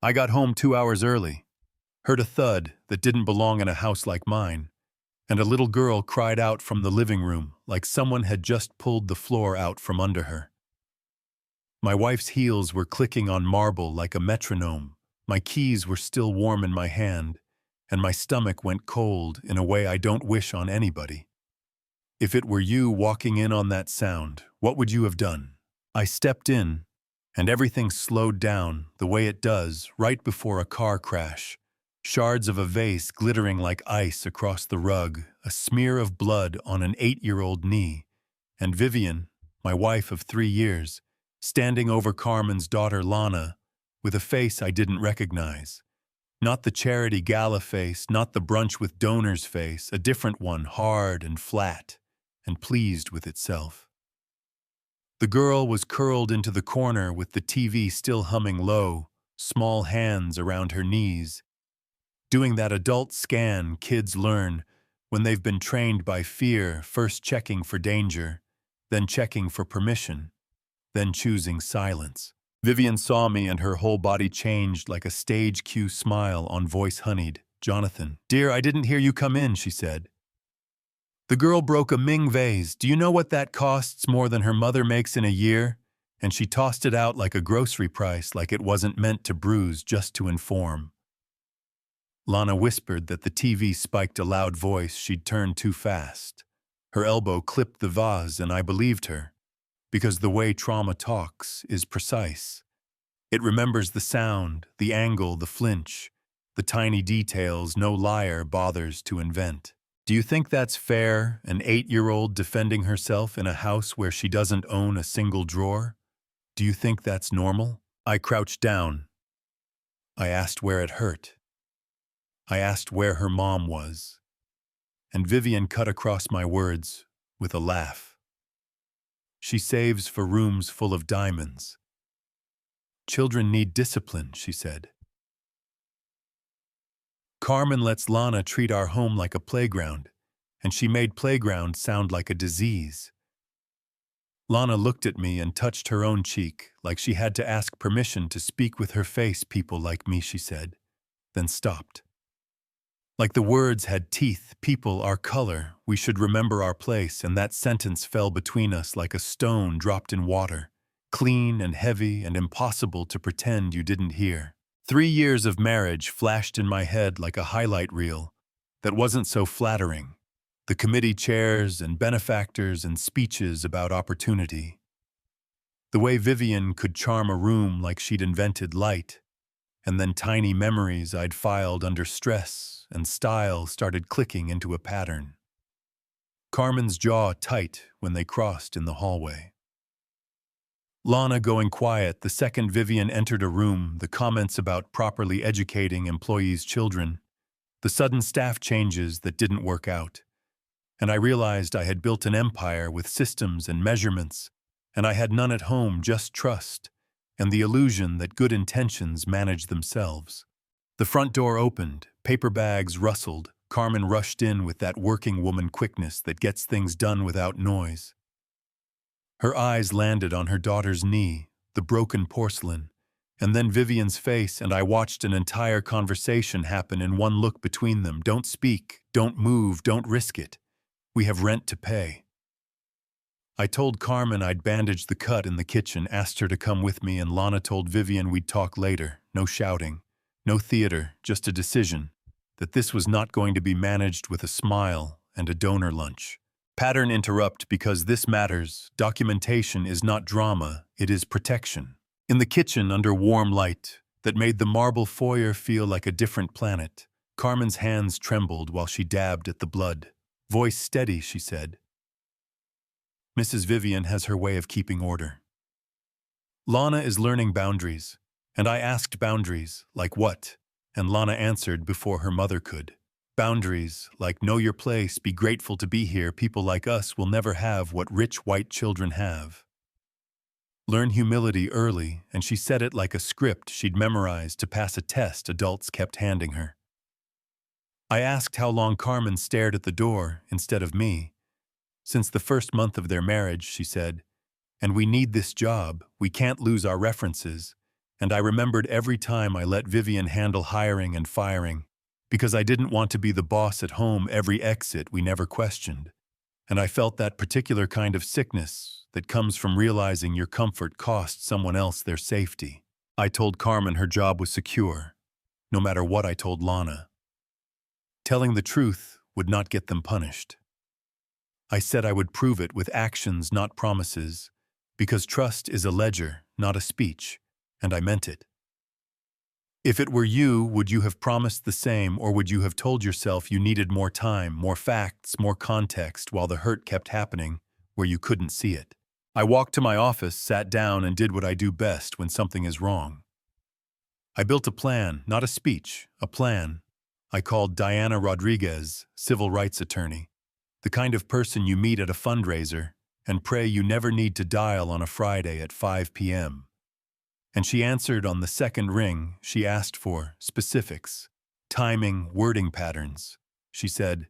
I got home 2 hours early, heard a thud that didn't belong in a house like mine, and a little girl cried out from the living room like someone had just pulled the floor out from under her. My wife's heels were clicking on marble like a metronome, my keys were still warm in my hand, and my stomach went cold in a way I don't wish on anybody. If it were you walking in on that sound, what would you have done? I stepped in, and everything slowed down the way it does right before a car crash. Shards of a vase glittering like ice across the rug, a smear of blood on an 8-year-old knee, and Vivian, my wife of 3 years, standing over Carmen's daughter Lana, with a face I didn't recognize. Not the charity gala face, not the brunch with donors face, a different one, hard and flat, and pleased with itself. The girl was curled into the corner with the TV still humming low, small hands around her knees, doing that adult scan kids learn when they've been trained by fear, first checking for danger, then checking for permission, then choosing silence. Vivian saw me and her whole body changed like a stage cue smile on voice honeyed. "Jonathan, dear, I didn't hear you come in," she said. "The girl broke a Ming vase. Do you know what that costs more than her mother makes in a year?" And she tossed it out like a grocery price, like it wasn't meant to bruise, just to inform. Lana whispered that the TV spiked a loud voice she'd turned too fast. Her elbow clipped the vase, and I believed her, because the way trauma talks is precise. It remembers the sound, the angle, the flinch, the tiny details no liar bothers to invent. Do you think that's fair, an 8-year-old defending herself in a house where she doesn't own a single drawer? Do you think that's normal? I crouched down. I asked where it hurt. I asked where her mom was. And Vivian cut across my words with a laugh. "She saves for rooms full of diamonds. Children need discipline," she said. "Carmen lets Lana treat our home like a playground, and she made playground sound like a disease." Lana looked at me and touched her own cheek, like she had to ask permission to speak with her face. "People like me," she said, then stopped. Like the words had teeth. "People, our color, we should remember our place," and that sentence fell between us like a stone dropped in water, clean and heavy and impossible to pretend you didn't hear. 3 years of marriage flashed in my head like a highlight reel that wasn't so flattering. The committee chairs and benefactors and speeches about opportunity. The way Vivian could charm a room like she'd invented light, and then tiny memories I'd filed under stress, and style started clicking into a pattern. Carmen's jaw tight when they crossed in the hallway. Lana going quiet the second Vivian entered a room, the comments about properly educating employees' children, the sudden staff changes that didn't work out. And I realized I had built an empire with systems and measurements, and I had none at home, just trust, and the illusion that good intentions manage themselves. The front door opened, paper bags rustled, Carmen rushed in with that working woman quickness that gets things done without noise. Her eyes landed on her daughter's knee, the broken porcelain, and then Vivian's face, and I watched an entire conversation happen in one look between them. "Don't speak, don't move, don't risk it. We have rent to pay." I told Carmen I'd bandage the cut in the kitchen, asked her to come with me, and Lana told Vivian we'd talk later. No shouting, no theater, just a decision that this was not going to be managed with a smile and a donor lunch. Pattern interrupt, because this matters. Documentation is not drama, it is protection. In the kitchen, under warm light that made the marble foyer feel like a different planet, Carmen's hands trembled while she dabbed at the blood. Voice steady, she said. "Mrs. Vivian has her way of keeping order. Lana is learning boundaries." And I asked boundaries, like what? And Lana answered before her mother could. Boundaries, like know your place, be grateful to be here, people like us will never have what rich white children have. Learn humility early, and she said it like a script she'd memorized to pass a test adults kept handing her. I asked how long Carmen stared at the door instead of me. "Since the first month of their marriage," she said. "And we need this job, we can't lose our references. And I remembered every time I let Vivian handle hiring and firing, because I didn't want to be the boss at home every exit we never questioned. And I felt that particular kind of sickness that comes from realizing your comfort costs someone else their safety. I told Carmen her job was secure, no matter what I told Lana. Telling the truth would not get them punished. I said I would prove it with actions, not promises, because trust is a ledger, not a speech, and I meant it. If it were you, would you have promised the same, or would you have told yourself you needed more time, more facts, more context while the hurt kept happening where you couldn't see it? I walked to my office, sat down, and did what I do best when something is wrong. I built a plan, not a speech, a plan. I called Diana Rodriguez, civil rights attorney, the kind of person you meet at a fundraiser and pray you never need to dial on a Friday at 5 p.m. And she answered on the second ring. She asked for specifics, timing, wording patterns. She said,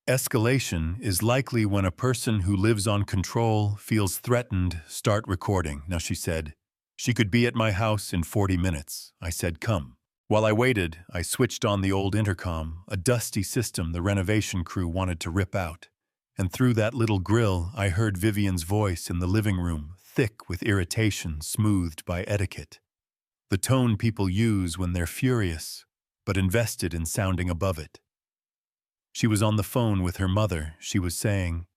"Escalation is likely when a person who lives on control feels threatened. Start recording." Now she said, "She could be at my house in 40 minutes. I said, "Come." While I waited, I switched on the old intercom, a dusty system the renovation crew wanted to rip out. And through that little grill, I heard Vivian's voice in the living room, thick with irritation, smoothed by etiquette. The tone people use when they're furious, but invested in sounding above it. She was on the phone with her mother. She was saying,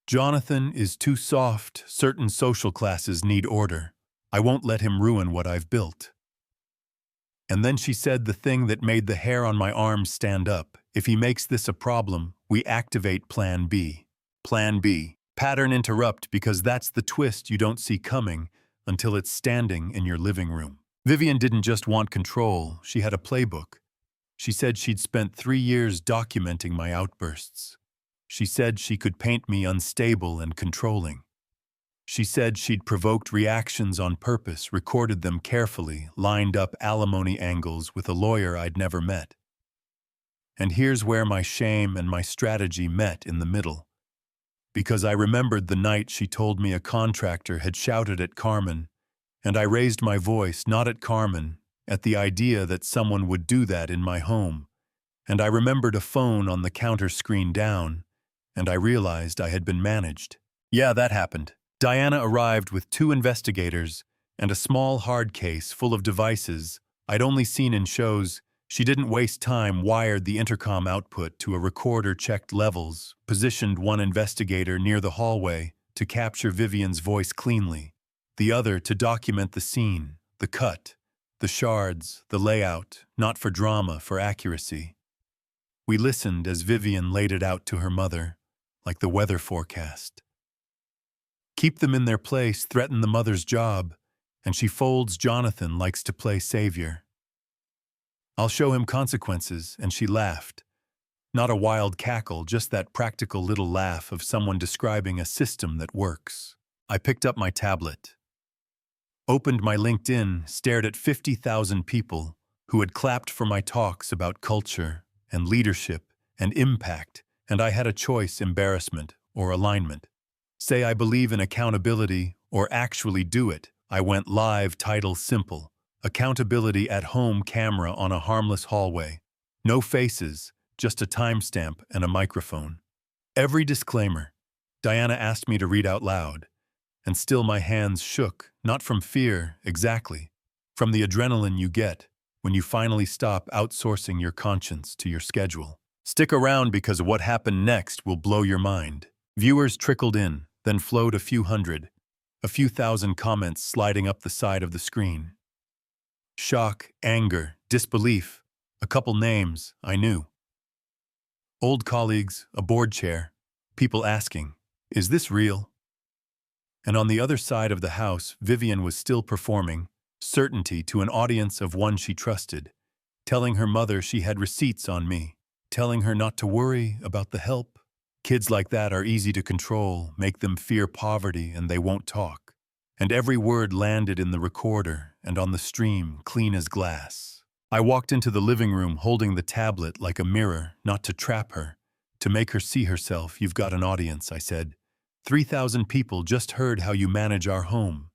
"Jonathan is too soft. Certain social classes need order. I won't let him ruin what I've built." And then she said the thing that made the hair on my arms stand up. "If he makes this a problem, we activate Plan B." Plan B. Pattern interrupt, because that's the twist you don't see coming until it's standing in your living room. Vivian didn't just want control, she had a playbook. She said she'd spent 3 years documenting my outbursts. She said she could paint me unstable and controlling. She said she'd provoked reactions on purpose, recorded them carefully, lined up alimony angles with a lawyer I'd never met. And here's where my shame and my strategy met in the middle. Because I remembered the night she told me a contractor had shouted at Carmen, and I raised my voice, not at Carmen, at the idea that someone would do that in my home. And I remembered a phone on the counter screen down, and I realized I had been managed. Yeah, that happened. Diana arrived with 2 investigators and a small hard case full of devices I'd only seen in shows. She didn't waste time, wired the intercom output to a recorder, checked levels, positioned one investigator near the hallway to capture Vivian's voice cleanly, the other to document the scene, the cut, the shards, the layout, not for drama, for accuracy. We listened as Vivian laid it out to her mother, like the weather forecast. Keep them in their place, threaten the mother's job, and she folds Jonathan, likes to play savior. I'll show him consequences, and she laughed. Not a wild cackle, just that practical little laugh of someone describing a system that works. I picked up my tablet, opened my LinkedIn, stared at 50,000 people who had clapped for my talks about culture and leadership and impact, and I had a choice: embarrassment or alignment. Say I believe in accountability or actually do it. I went live, title simple: accountability at home, camera on a harmless hallway. No faces, just a timestamp and a microphone. Every disclaimer Diana asked me to read out loud, and still my hands shook, not from fear, exactly, from the adrenaline you get when you finally stop outsourcing your conscience to your schedule. Stick around, because what happened next will blow your mind. Viewers trickled in, then flowed a few hundred, a few thousand comments sliding up the side of the screen. Shock, anger, disbelief, a couple names I knew. Old colleagues, a board chair, people asking, "Is this real?" And on the other side of the house, Vivian was still performing certainty to an audience of one she trusted, telling her mother she had receipts on me, telling her not to worry about the help. Kids like that are easy to control, make them fear poverty, and they won't talk. And every word landed in the recorder and on the stream, clean as glass. I walked into the living room holding the tablet like a mirror, not to trap her, to make her see herself. "You've got an audience," I said. 3,000 people just heard how you manage our home.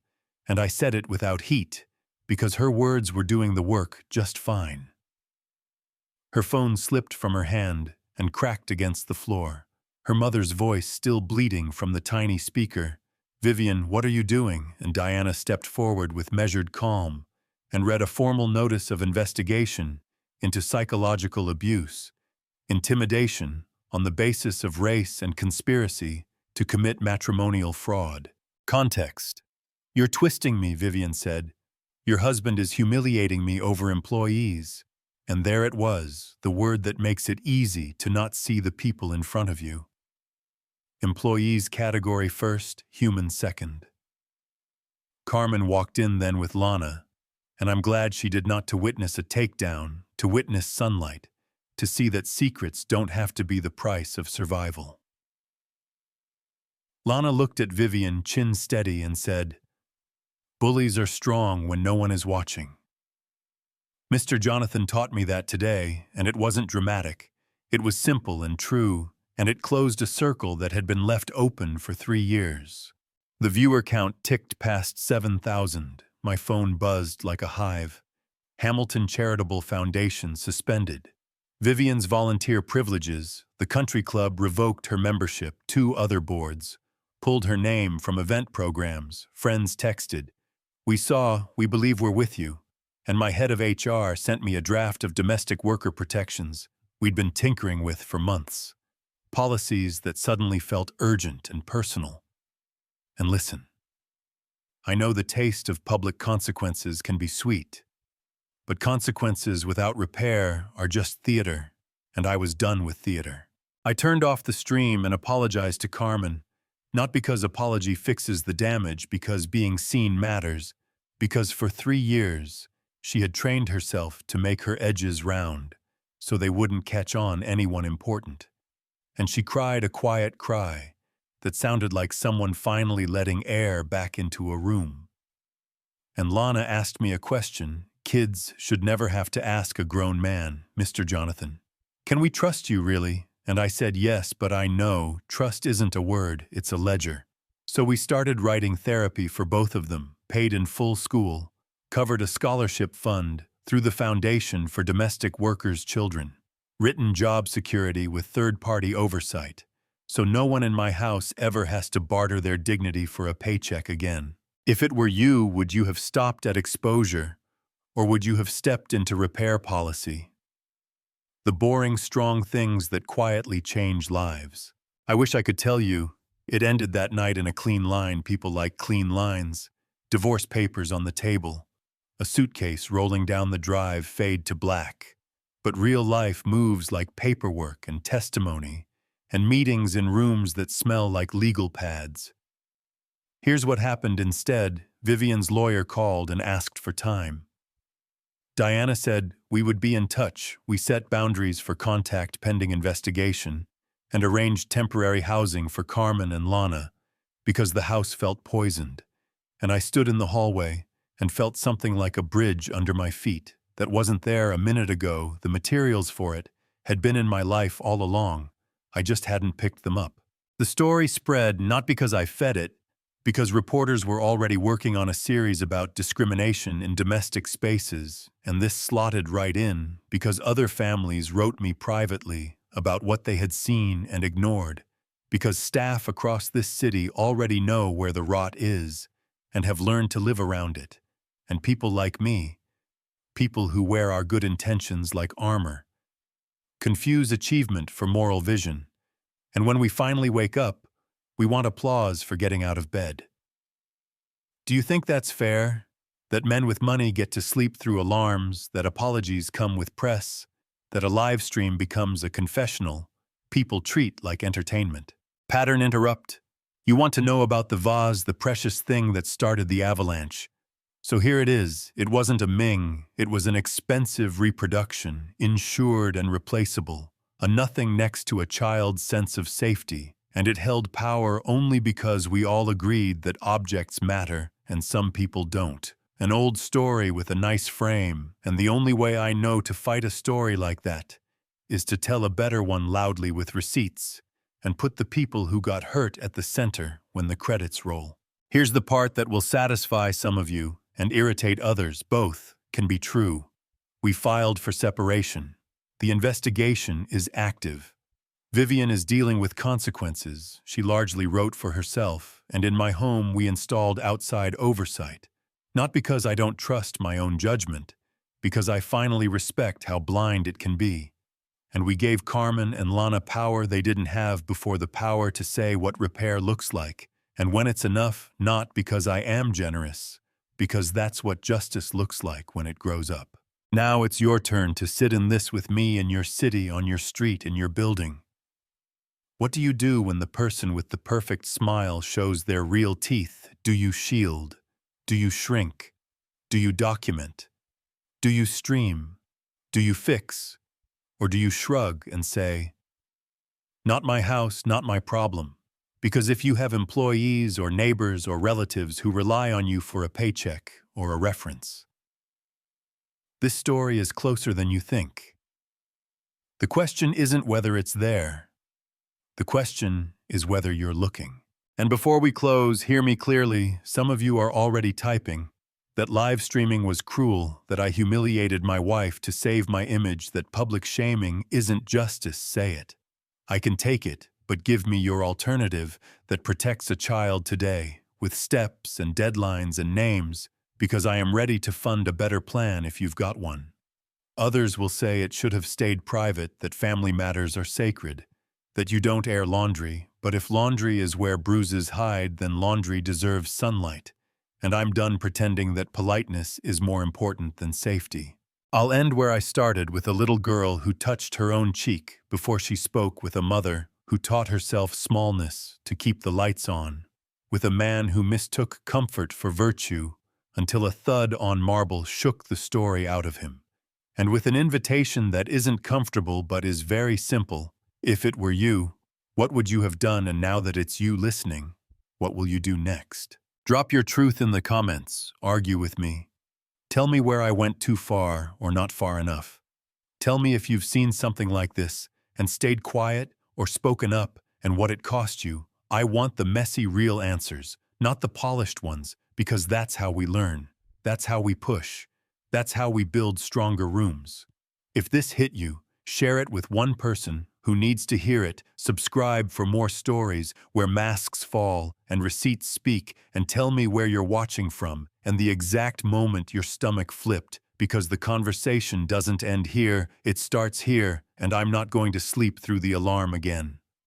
And I said it without heat, because her words were doing the work just fine. Her phone slipped from her hand and cracked against the floor, her mother's voice still bleeding from the tiny speaker. "Vivian, what are you doing?" And Diana stepped forward with measured calm and read a formal notice of investigation into psychological abuse, intimidation on the basis of race and conspiracy to commit matrimonial fraud. Context. "You're twisting me," Vivian said. "Your husband is humiliating me over employees." And there it was, the word that makes it easy to not see the people in front of you. Employees category first, human second. Carmen walked in then with Lana, and I'm glad she did not to witness a takedown, to witness sunlight, to see that secrets don't have to be the price of survival. Lana looked at Vivian, chin steady, and said, "Bullies are strong when no one is watching. Mr. Jonathan taught me that today, and it wasn't dramatic. It was simple and true, and it closed a circle that had been left open for 3 years." The viewer count ticked past 7,000. My phone buzzed like a hive. Hamilton Charitable Foundation suspended. Vivian's volunteer privileges, the country club revoked her membership, 2 other boards, pulled her name from event programs, friends texted, "We saw, we believe we're with you." And my head of HR sent me a draft of domestic worker protections we'd been tinkering with for months. Policies that suddenly felt urgent and personal. And listen, I know the taste of public consequences can be sweet, but consequences without repair are just theater, and I was done with theater. I turned off the stream and apologized to Carmen, not because apology fixes the damage, because being seen matters, because for 3 years she had trained herself to make her edges round, so they wouldn't catch on anyone important. And she cried a quiet cry that sounded like someone finally letting air back into a room. And Lana asked me a question kids should never have to ask a grown man, "Mr. Jonathan, can we trust you really?" And I said yes, but I know trust isn't a word, it's a ledger. So we started writing therapy for both of them, paid in full school, covered a scholarship fund through the Foundation for Domestic Workers' Children, written job security with third-party oversight, so no one in my house ever has to barter their dignity for a paycheck again. If it were you, would you have stopped at exposure, or would you have stepped into repair policy? The boring, strong things that quietly change lives. I wish I could tell you, it ended that night in a clean line. People like clean lines, divorce papers on the table, a suitcase rolling down the drive fade to black. But real life moves like paperwork and testimony, and meetings in rooms that smell like legal pads. Here's what happened instead. Vivian's lawyer called and asked for time. Diana said we would be in touch. We set boundaries for contact pending investigation and arranged temporary housing for Carmen and Lana because the house felt poisoned. And I stood in the hallway and felt something like a bridge under my feet that wasn't there a minute ago. The materials for it had been in my life all along. I just hadn't picked them up. The story spread not because I fed it, because reporters were already working on a series about discrimination in domestic spaces, and this slotted right in because other families wrote me privately about what they had seen and ignored, because staff across this city already know where the rot is and have learned to live around it, and people like me, people who wear our good intentions like armor, confuse achievement for moral vision, and when we finally wake up, we want applause for getting out of bed. Do you think that's fair? That men with money get to sleep through alarms, that apologies come with press, that a live stream becomes a confessional people treat like entertainment? Pattern interrupt. You want to know about the vase, the precious thing that started the avalanche. So here it is. It wasn't a Ming. It was an expensive reproduction, insured and replaceable, a nothing next to a child's sense of safety, and it held power only because we all agreed that objects matter and some people don't. An old story with a nice frame, and the only way I know to fight a story like that is to tell a better one loudly with receipts and put the people who got hurt at the center when the credits roll. Here's the part that will satisfy some of you and irritate others, both, can be true. We filed for separation. The investigation is active. Vivian is dealing with consequences. She largely wrote for herself, and in my home we installed outside oversight. Not because I don't trust my own judgment, because I finally respect how blind it can be. And we gave Carmen and Lana power they didn't have before, the power to say what repair looks like, and when it's enough, not because I am generous, because that's what justice looks like when it grows up. Now it's your turn to sit in this with me in your city, on your street, in your building. What do you do when the person with the perfect smile shows their real teeth? Do you shield? Do you shrink? Do you document? Do you stream? Do you fix? Or do you shrug and say, "Not my house, not my problem"? Because if you have employees or neighbors or relatives who rely on you for a paycheck or a reference. This story is closer than you think. The question isn't whether it's there. The question is whether you're looking. And before we close, hear me clearly. Some of you are already typing that live streaming was cruel, that I humiliated my wife to save my image, that public shaming isn't justice. Say it. I can take it, but give me your alternative that protects a child today, with steps and deadlines and names, because I am ready to fund a better plan if you've got one. Others will say it should have stayed private, that family matters are sacred, that you don't air laundry, but if laundry is where bruises hide, then laundry deserves sunlight, and I'm done pretending that politeness is more important than safety. I'll end where I started, with a little girl who touched her own cheek before she spoke, with a mother who taught herself smallness to keep the lights on, with a man who mistook comfort for virtue until a thud on marble shook the story out of him, and with an invitation that isn't comfortable but is very simple. If it were you, what would you have done? And now that it's you listening, what will you do next? Drop your truth in the comments. Argue with me. Tell me where I went too far or not far enough. Tell me if you've seen something like this and stayed quiet or spoken up, and what it cost you. I want the messy, real answers, not the polished ones, because that's how we learn. That's how we push. That's how we build stronger rooms. If this hit you, share it with one person who needs to hear it. Subscribe for more stories where masks fall and receipts speak, and tell me where you're watching from and the exact moment your stomach flipped, because the conversation doesn't end here, it starts here, and I'm not going to sleep through the alarm again.